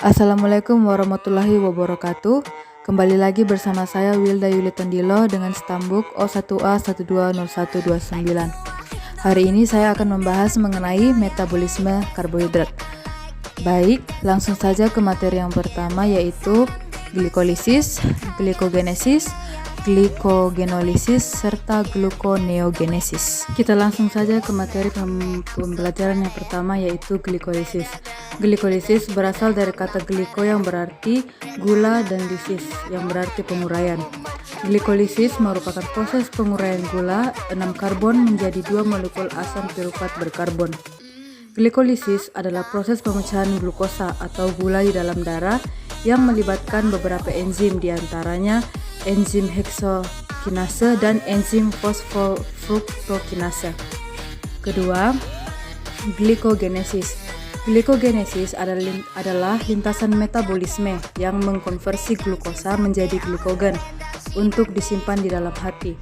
Assalamualaikum warahmatullahi wabarakatuh. Kembali lagi bersama saya Wilda Yulitondilo dengan stambuk O1A120129. Hari ini saya akan membahas mengenai metabolisme karbohidrat. Baik, langsung saja ke materi yang pertama, yaitu glikolisis, glikogenesis, glikogenolysis, serta gluconeogenesis. Kita langsung saja ke materi pembelajaran yang pertama, yaitu glikolisis. Glikolisis berasal dari kata gliko yang berarti gula dan lisis yang berarti penguraian. Glikolisis merupakan proses penguraian gula 6 karbon menjadi 2 molekul asam pirufat berkarbon. Glikolisis adalah proses pemecahan glukosa atau gula di dalam darah yang melibatkan beberapa enzim, diantaranya enzim heksokinase dan enzim fosfofruktokinase. Kedua, glikogenesis. Glikogenesis adalah lintasan metabolisme yang mengkonversi glukosa menjadi glikogen untuk disimpan di dalam hati.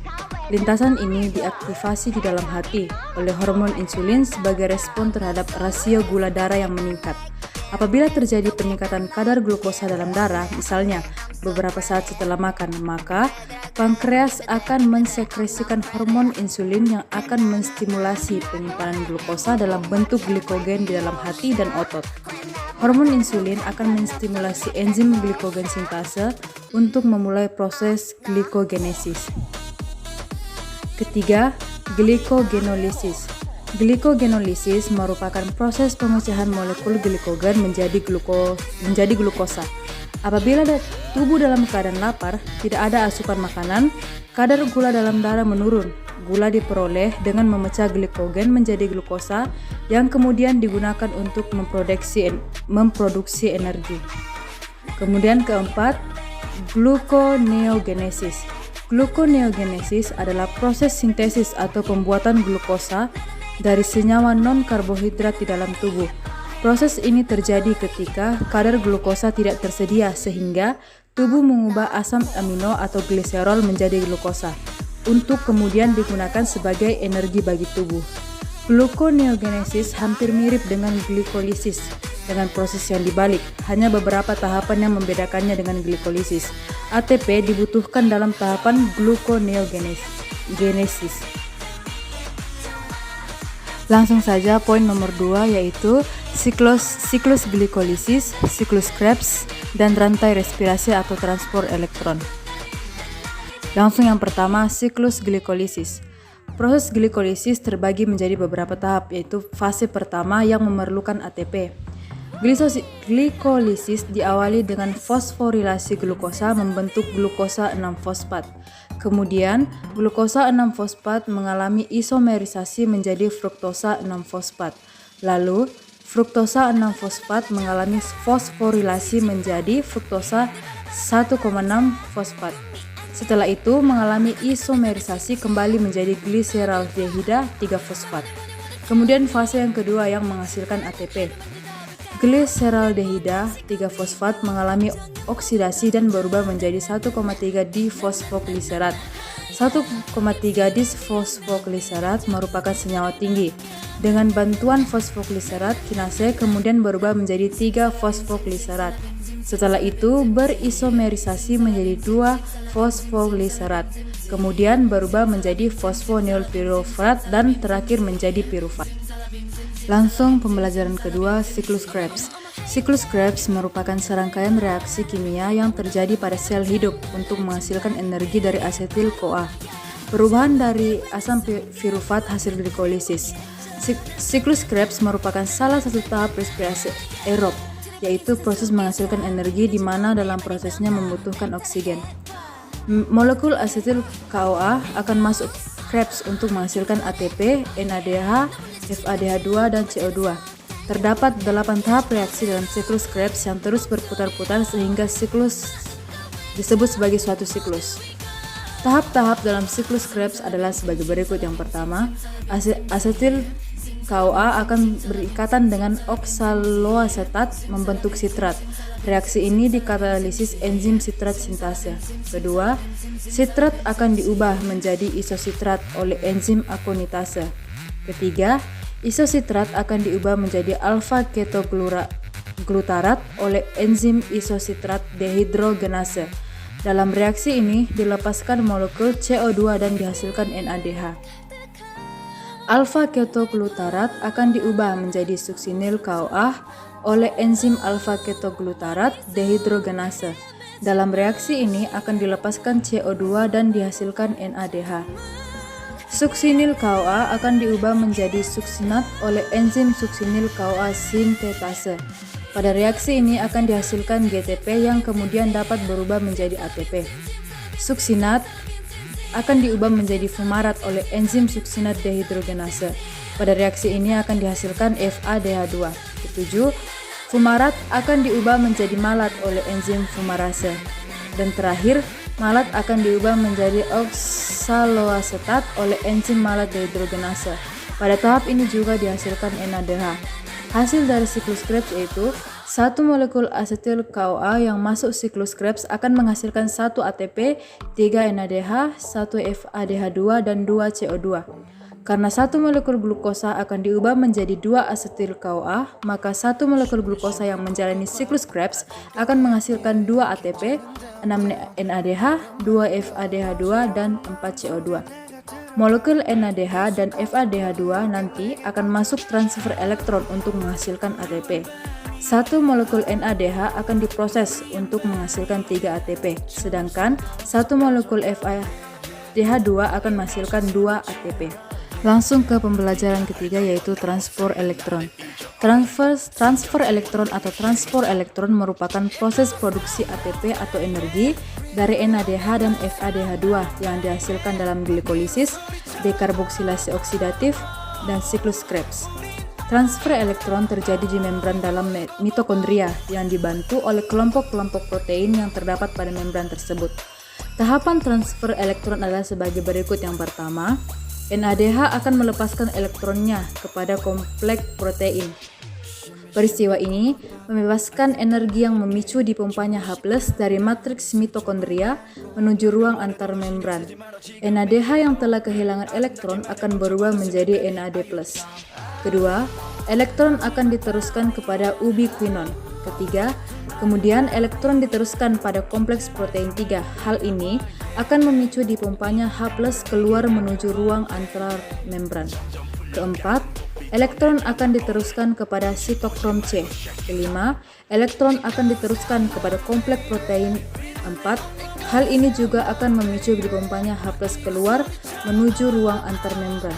Lintasan ini diaktifasi di dalam hati oleh hormon insulin sebagai respon terhadap rasio gula darah yang meningkat. Apabila terjadi peningkatan kadar glukosa dalam darah, misalnya beberapa saat setelah makan, maka pankreas akan mensekresikan hormon insulin yang akan menstimulasi penyimpanan glukosa dalam bentuk glikogen di dalam hati dan otot. Hormon insulin akan menstimulasi enzim glikogen sintase untuk memulai proses glikogenesis. Ketiga, glikogenolysis. Glikogenolysis merupakan proses pemecahan molekul glikogen menjadi glukosa. Apabila tubuh dalam keadaan lapar, tidak ada asupan makanan, kadar gula dalam darah menurun. Gula diperoleh dengan memecah glikogen menjadi glukosa yang kemudian digunakan untuk memproduksi energi. Kemudian keempat, gluconeogenesis. Gluconeogenesis adalah proses sintesis atau pembuatan glukosa dari senyawa non-karbohidrat di dalam tubuh. Proses ini terjadi ketika kadar glukosa tidak tersedia sehingga tubuh mengubah asam amino atau gliserol menjadi glukosa untuk kemudian digunakan sebagai energi bagi tubuh. Gluconeogenesis hampir mirip dengan glikolisis dengan proses yang dibalik. Hanya beberapa tahapan yang membedakannya dengan glikolisis. ATP dibutuhkan dalam tahapan gluconeogenesis. Langsung saja poin nomor 2, yaitu siklus glikolisis, siklus Krebs, dan rantai respirasi atau transport elektron. Langsung yang pertama, siklus glikolisis. Proses glikolisis terbagi menjadi beberapa tahap, yaitu fase pertama yang memerlukan ATP. Glikolisis diawali dengan fosforilasi glukosa membentuk glukosa 6-fosfat. Kemudian, glukosa 6-fosfat mengalami isomerisasi menjadi fruktosa 6-fosfat. Lalu, fruktosa 6-fosfat mengalami fosforilasi menjadi fruktosa 1,6-fosfat. Setelah itu, mengalami isomerisasi kembali menjadi gliseraldehida 3-fosfat. Kemudian fase yang kedua yang menghasilkan ATP. Gliseraldehida 3-fosfat mengalami oksidasi dan berubah menjadi 1,3 difosfogliserat. 1,3 disfosfogliserat merupakan senyawa tinggi. Dengan bantuan fosfogliserat, kinase kemudian berubah menjadi 3-fosfogliserat. Setelah itu berisomerisasi menjadi 2-fosfogliserat. Kemudian berubah menjadi fosfonilpiruvat dan terakhir menjadi pirufat. Langsung pembelajaran kedua, siklus Krebs. Siklus Krebs merupakan serangkaian reaksi kimia yang terjadi pada sel hidup untuk menghasilkan energi dari asetil-CoA. Perubahan dari asam pirufat hasil glikolisis. Siklus Krebs merupakan salah satu tahap respirasi aerob, yaitu proses menghasilkan energi di mana dalam prosesnya membutuhkan oksigen. Molekul asetil-CoA akan masuk Krebs untuk menghasilkan ATP, NADH, FADH2, dan CO2. Terdapat 8 tahap reaksi dalam siklus Krebs yang terus berputar-putar sehingga siklus disebut sebagai suatu siklus. Tahap-tahap dalam siklus Krebs adalah sebagai berikut. Yang pertama, asetil-CoA akan berikatan dengan oksaloasetat membentuk sitrat. Reaksi ini dikatalisis enzim sitrat sintase. Kedua, sitrat akan diubah menjadi isositrat oleh enzim akonitase. Ketiga, isositrat akan diubah menjadi alfa ketoglutarate glutarat oleh enzim isositrat dehidrogenase. Dalam reaksi ini dilepaskan molekul CO2 dan dihasilkan NADH. Alfa-ketoglutarat akan diubah menjadi suksinil CoA oleh enzim alfa-ketoglutarat dehidrogenase. Dalam reaksi ini akan dilepaskan CO2 dan dihasilkan NADH. Suksinil CoA akan diubah menjadi suksinat oleh enzim suksinil CoA sintetase. Pada reaksi ini akan dihasilkan GTP yang kemudian dapat berubah menjadi ATP. Suksinat akan diubah menjadi fumarat oleh enzim suksinat dehidrogenase. Pada reaksi ini akan dihasilkan FADH2. Ketujuh, fumarat akan diubah menjadi malat oleh enzim fumarase. Dan terakhir, malat akan diubah menjadi oksaloasetat oleh enzim malat dehidrogenase. Pada tahap ini juga dihasilkan NADH. Hasil dari siklus Krebs yaitu satu molekul asetil CoA yang masuk siklus Krebs akan menghasilkan 1 ATP, 3 NADH, 1 FADH2 dan 2 CO2. Karena satu molekul glukosa akan diubah menjadi 2 asetil CoA, maka satu molekul glukosa yang menjalani siklus Krebs akan menghasilkan 2 ATP, 6 NADH, 2 FADH2 dan 4 CO2. Molekul NADH dan FADH2 nanti akan masuk transfer elektron untuk menghasilkan ATP. Satu molekul NADH akan diproses untuk menghasilkan 3 ATP, sedangkan satu molekul FADH2 akan menghasilkan 2 ATP. Langsung ke pembelajaran ketiga yaitu transport elektron. Transfer elektron atau transport elektron merupakan proses produksi ATP atau energi dari NADH dan FADH2 yang dihasilkan dalam glikolisis, dekarboksilasi oksidatif, dan siklus Krebs. Transfer elektron terjadi di membran dalam mitokondria yang dibantu oleh kelompok-kelompok protein yang terdapat pada membran tersebut. Tahapan transfer elektron adalah sebagai berikut. Yang pertama, NADH akan melepaskan elektronnya kepada kompleks protein. Peristiwa ini membebaskan energi yang memicu dipompanya H+ dari matriks mitokondria menuju ruang antar membran. NADH yang telah kehilangan elektron akan berubah menjadi NAD+. Kedua, elektron akan diteruskan kepada ubiquinon. Ketiga, kemudian elektron diteruskan pada kompleks protein 3. Hal ini akan memicu dipompanya H+ keluar menuju ruang antar membran. Keempat, elektron akan diteruskan kepada sitokrom C. Kelima, elektron akan diteruskan kepada kompleks protein 4. Hal ini juga akan memicu dipompanya H+ keluar menuju ruang antar membran.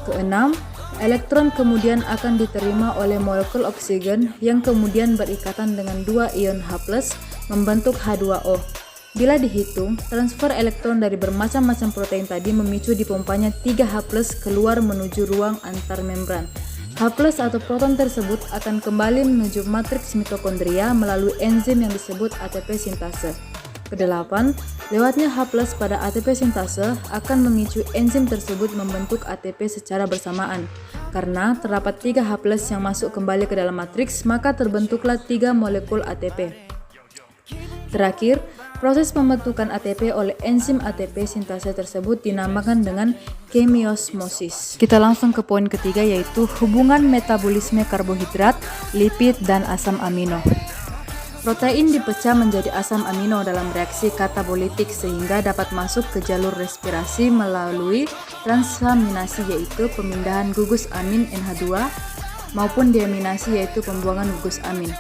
Keenam, elektron kemudian akan diterima oleh molekul oksigen yang kemudian berikatan dengan 2 ion H+ membentuk H2O. Bila dihitung, transfer elektron dari bermacam-macam protein tadi memicu dipompanya 3H+ keluar menuju ruang antar membran. H+ atau proton tersebut akan kembali menuju matriks mitokondria melalui enzim yang disebut ATP sintase. Kedelapan, lewatnya H+ pada ATP sintase akan memicu enzim tersebut membentuk ATP secara bersamaan. Karena terdapat 3H+ yang masuk kembali ke dalam matriks, maka terbentuklah 3 molekul ATP. Terakhir, proses pembentukan ATP oleh enzim ATP sintase tersebut dinamakan dengan kemiosmosis. Kita langsung ke poin ketiga yaitu hubungan metabolisme karbohidrat, lipid, dan asam amino. Protein dipecah menjadi asam amino dalam reaksi katabolitik sehingga dapat masuk ke jalur respirasi melalui transaminasi yaitu pemindahan gugus amin NH2 maupun deaminasi yaitu pembuangan gugus amin.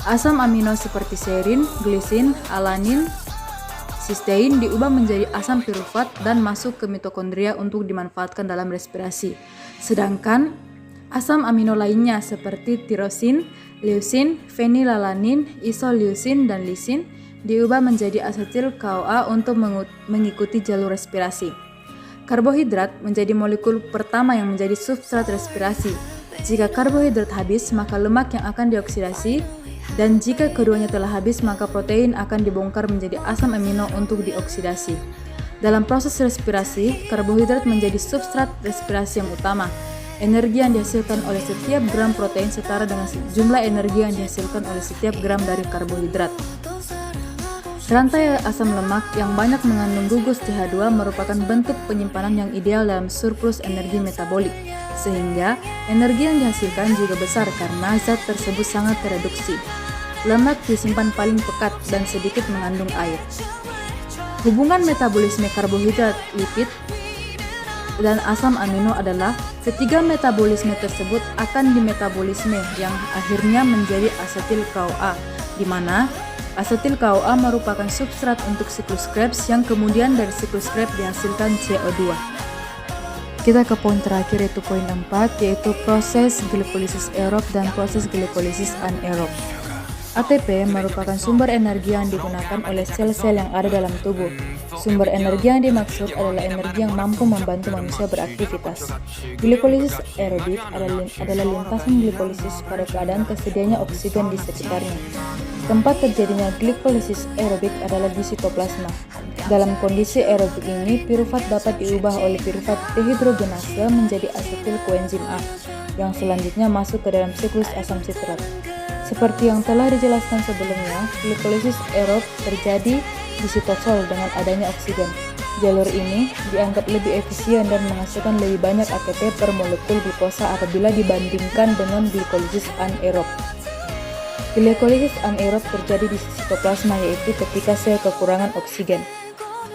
Asam amino seperti serin, glisin, alanin, sistein diubah menjadi asam pirufat dan masuk ke mitokondria untuk dimanfaatkan dalam respirasi. Sedangkan asam amino lainnya seperti tirosin, leusin, fenilalanin, isoleusin, dan lisin diubah menjadi asetil CoA untuk mengikuti jalur respirasi. Karbohidrat menjadi molekul pertama yang menjadi substrat respirasi. Jika karbohidrat habis, maka lemak yang akan dioksidasi, dan jika keduanya telah habis, maka protein akan dibongkar menjadi asam amino untuk dioksidasi. Dalam proses respirasi, karbohidrat menjadi substrat respirasi yang utama. Energi yang dihasilkan oleh setiap gram protein setara dengan jumlah energi yang dihasilkan oleh setiap gram dari karbohidrat. Rantai asam lemak yang banyak mengandung gugus CH2 merupakan bentuk penyimpanan yang ideal dalam surplus energi metabolik. sehingga energi yang dihasilkan juga besar karena zat tersebut sangat tereduksi. Lemak disimpan paling pekat dan sedikit mengandung air. Hubungan metabolisme karbohidrat, lipid, dan asam amino adalah ketiga metabolisme tersebut akan dimetabolisme yang akhirnya menjadi asetil CoA, di mana asetil CoA merupakan substrat untuk siklus Krebs yang kemudian dari siklus Krebs dihasilkan CO2. Kita ke poin terakhir yaitu poin 4, yaitu proses glikolisis aerob dan proses glikolisis anaerob. ATP merupakan sumber energi yang digunakan oleh sel-sel yang ada dalam tubuh. Sumber energi yang dimaksud adalah energi yang mampu membantu manusia beraktivitas. Glikolisis aerobik adalah lintasan glikolisis pada keadaan tersedianya oksigen di sekitarnya. Tempat terjadinya glikolisis aerobik adalah di sitoplasma. Dalam kondisi aerobik ini, pirufat dapat diubah oleh pirufat dehidrogenase menjadi asetil koenzim A, yang selanjutnya masuk ke dalam siklus asam sitrat. Seperti yang telah dijelaskan sebelumnya, glikolisis aerob terjadi di sitosol dengan adanya oksigen. Jalur ini dianggap lebih efisien dan menghasilkan lebih banyak ATP per molekul glukosa apabila dibandingkan dengan glikolisis anaerob. Glikolisis anaerob terjadi di sitoplasma, yaitu ketika sel kekurangan oksigen.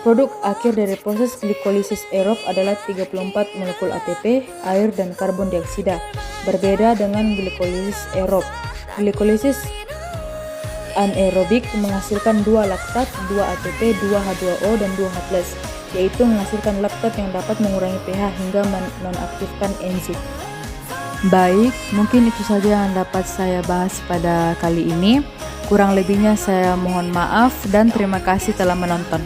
Produk akhir dari proses glikolisis aerob adalah 34 molekul ATP, air, dan karbon dioksida. Berbeda dengan glikolisis aerob. Glikolisis anaerobik menghasilkan 2 laktat, 2 ATP, 2 H2O, dan 2 H+, yaitu menghasilkan laktat yang dapat mengurangi pH hingga menonaktifkan enzim. Baik, mungkin itu saja yang dapat saya bahas pada kali ini. Kurang lebihnya saya mohon maaf dan terima kasih telah menonton.